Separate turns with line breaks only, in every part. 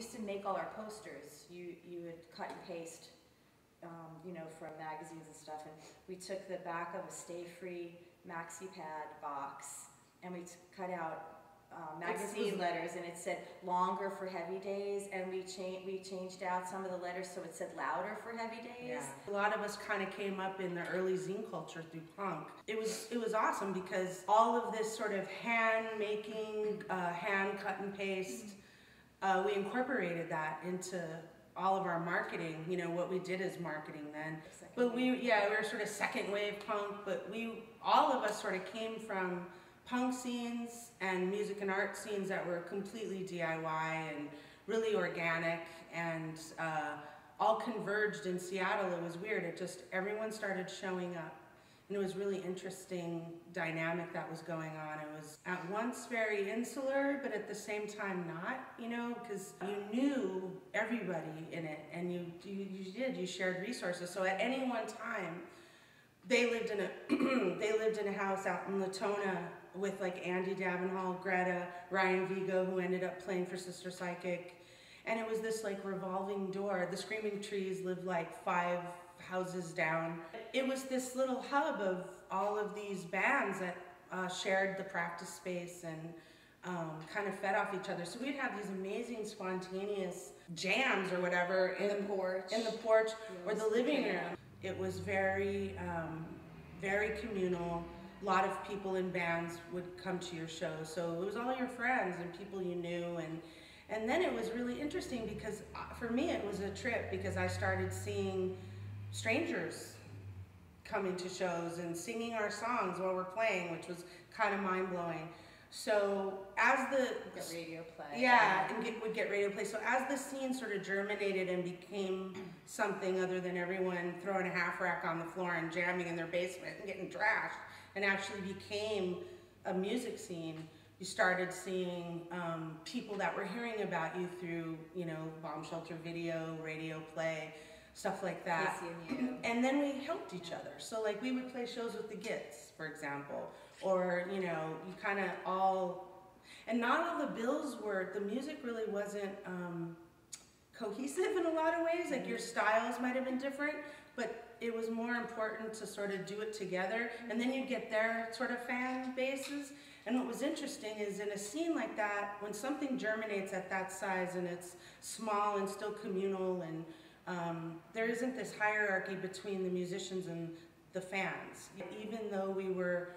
used to make all our posters. You would cut and paste, you know, from magazines and stuff, and we took the back of a Stay Free maxi pad box and we cut out magazine letters, and it said longer for heavy days, and we changed out some of the letters so it said louder for heavy days.
Yeah. A lot of us kind of came up in the early zine culture through punk. It was awesome because all of this sort of hand making, hand cut and paste, we incorporated that into all of our marketing. You know, what we did as marketing then. But we were sort of second wave punk, but all of us sort of came from punk scenes and music and art scenes that were completely DIY and really organic, and all converged in Seattle. It was weird. Everyone started showing up, and it was really interesting dynamic that was going on. It was at once very insular, but at the same time not, you know, because you knew everybody in it, and you shared resources. So at any one time, they lived in a house out in Latona with like Andy Davenhall, Gretta, Ryan Vigo, who ended up playing for Sister Psychic. And it was this like revolving door. The Screaming Trees lived like 5 houses down. It was this little hub of all of these bands that shared the practice space and kind of fed off each other. So we'd have these amazing spontaneous jams or whatever in the porch or the living room. It was very, very communal. A lot of people in bands would come to your show, so it was all your friends and people you knew, and then it was really interesting because for me it was a trip because I started seeing strangers coming to shows and singing our songs while we're playing, which was kind of mind-blowing. So as
get radio play.
Yeah, and would get radio play. So as the scene sort of germinated and became something other than everyone throwing a half rack on the floor and jamming in their basement and getting trashed, and actually became a music scene, you started seeing people that were hearing about you through, you know, Bomb Shelter video, radio play, stuff like that. And then we helped each other. So like we would play shows with the Gits, for example, or, you know, you kind of all, and not all the bills were, the music really wasn't cohesive in a lot of ways. Like your styles might have been different, but it was more important to sort of do it together, and then you get their sort of fan bases. And what was interesting is in a scene like that, when something germinates at that size and it's small and still communal, and there isn't this hierarchy between the musicians and the fans. Even though we were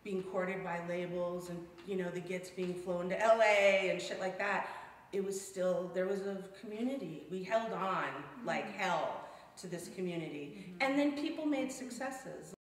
being courted by labels and, you know, the Gits being flown to LA and shit like that, it was still, there was a community. We held on like hell to this community. And then people made successes.